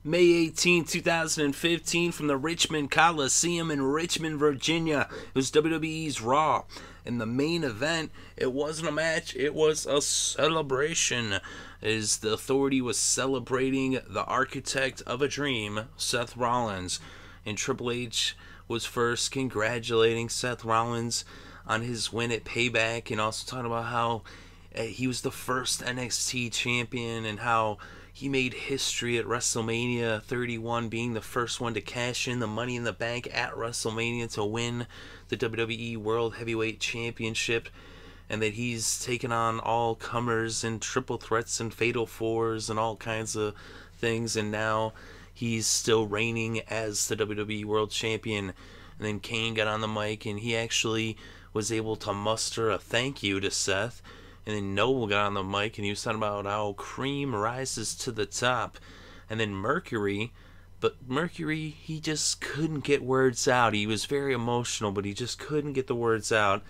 May 18, 2015, from the Richmond Coliseum in Richmond, Virginia. It was WWE's Raw. In the main event, it wasn't a match, it was a celebration, as the Authority was celebrating the architect of a dream, Seth Rollins. And Triple H was first congratulating Seth Rollins on his win at Payback, and also talking about how he was the first NXT champion and how he made history at WrestleMania 31, being the first one to cash in the Money in the Bank at WrestleMania to win the WWE World Heavyweight Championship, and that he's taken on all comers and triple threats and fatal fours and all kinds of things, and now he's still reigning as the WWE World Champion. And then Kane got on the mic and he actually was able to muster a thank you to Seth. And then Noble got on the mic and he was talking about how cream rises to the top. And then Mercury, he just couldn't get words out. He was very emotional, but he just couldn't get the words out.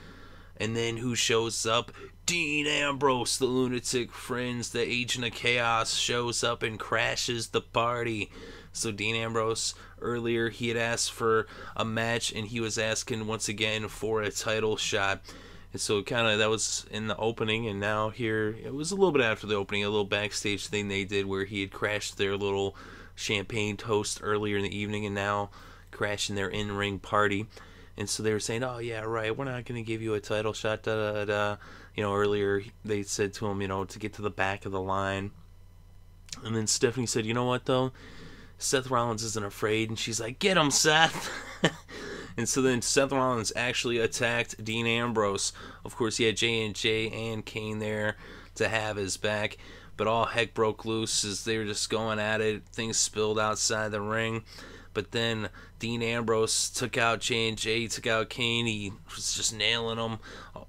And then who shows up? Dean Ambrose, the Lunatic Fringe, the Agent of Chaos, shows up and crashes the party. So Dean Ambrose, earlier, he had asked for a match, and he was asking once again for a title shot. And so that was in the opening, and now here, it was a little bit after the opening, a little backstage thing they did where he had crashed their little champagne toast earlier in the evening, and now crashing their in-ring party. And so they were saying, oh yeah, right, we're not going to give you a title shot, da-da-da. Earlier they said to him, to get to the back of the line. And then Stephanie said, you know what though? Seth Rollins isn't afraid. And she's like, get him, Seth! And so then Seth Rollins actually attacked Dean Ambrose. Of course, he had J&J and Kane there to have his back. But all heck broke loose as they were just going at it. Things spilled outside the ring. But then Dean Ambrose took out J&J, took out Kane. He was just nailing him,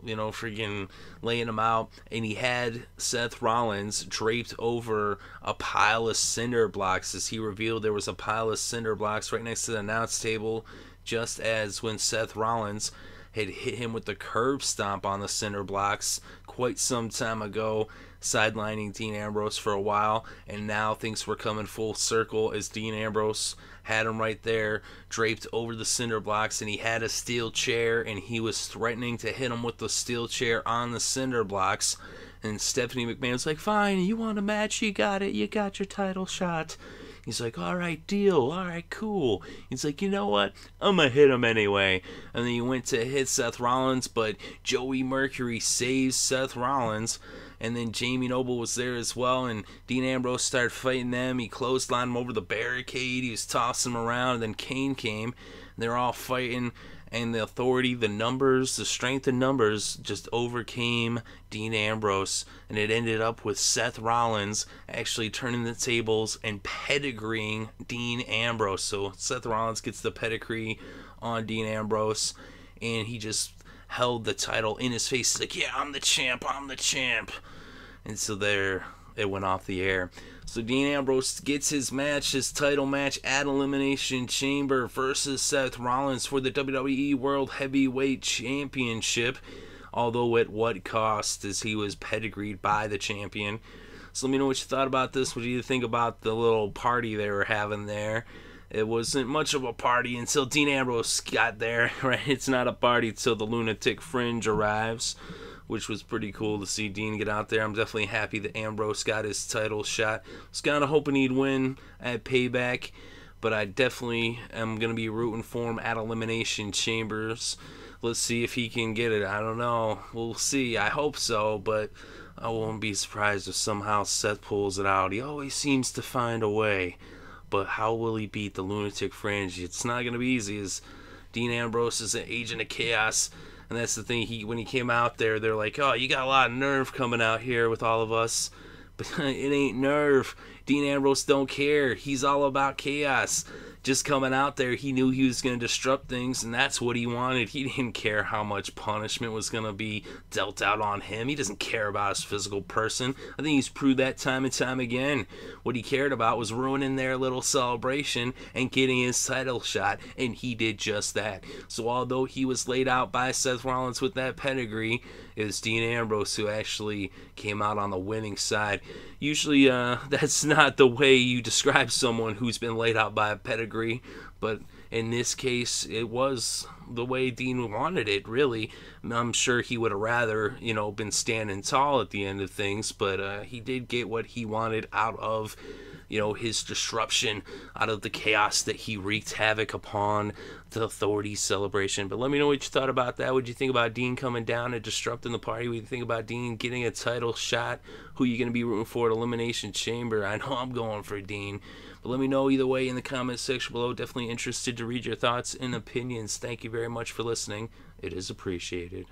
freaking laying him out. And he had Seth Rollins draped over a pile of cinder blocks. As he revealed, there was a pile of cinder blocks right next to the announce table, just as when Seth Rollins had hit him with the curb stomp on the cinder blocks quite some time ago, sidelining Dean Ambrose for a while. And now things were coming full circle as Dean Ambrose had him right there draped over the cinder blocks, and he had a steel chair and he was threatening to hit him with the steel chair on the cinder blocks. And Stephanie McMahon's like, fine, you want a match, you got it, you got your title shot. He's like, alright, deal, alright, cool. He's like, you know what, I'm gonna hit him anyway. And then he went to hit Seth Rollins, but Joey Mercury saves Seth Rollins. And then Jamie Noble was there as well, and Dean Ambrose started fighting them. He clotheslined him over the barricade, he was tossing him around, and then Kane came. They're all fighting, and the Authority, the numbers, the strength in numbers just overcame Dean Ambrose, and it ended up with Seth Rollins actually turning the tables and pedigreeing Dean Ambrose. So Seth Rollins gets the pedigree on Dean Ambrose, and he just held the title in his face. He's like, yeah, I'm the champ, I'm the champ. And so there, it went off the air. So Dean Ambrose gets his match, his title match at Elimination Chamber versus Seth Rollins for the WWE World Heavyweight Championship. Although at what cost, as he was pedigreed by the champion. So let me know what you thought about this. What do you think about the little party they were having there? It wasn't much of a party until Dean Ambrose got there, right? It's not a party until the Lunatic Fringe arrives, which was pretty cool to see Dean get out there. I'm definitely happy that Ambrose got his title shot. I was kind of hoping he'd win at Payback, but I definitely am going to be rooting for him at Elimination Chambers. Let's see if he can get it. I don't know. We'll see. I hope so, but I won't be surprised if somehow Seth pulls it out. He always seems to find a way. But how will he beat the Lunatic Fringe? It's not going to be easy, as Dean Ambrose is an agent of chaos. And that's the thing, when he came out there, they're like, oh, you got a lot of nerve coming out here with all of us. But it ain't nerve. Dean Ambrose don't care. He's all about chaos. just coming out there, he knew he was going to disrupt things, and that's what he wanted. He didn't care how much punishment was going to be dealt out on him. He doesn't care about his physical person. I think he's proved that time and time again. What he cared about was ruining their little celebration and getting his title shot, and he did just that. So although he was laid out by Seth Rollins with that pedigree, it was Dean Ambrose who actually came out on the winning side. Usually that's not the way you describe someone who's been laid out by a pedigree, but in this case it was the way Dean wanted it, really. I'm sure he would have rather, been standing tall at the end of things, but he did get what he wanted out of his disruption, out of the chaos that he wreaked havoc upon the Authority celebration. But let me know what you thought about that. What did you think about Dean coming down and disrupting the party? What do you think about Dean getting a title shot? Who are you going to be rooting for at Elimination Chamber? I know I'm going for Dean. But let me know either way in the comment section below. Definitely interested to read your thoughts and opinions. Thank you very much for listening. It is appreciated.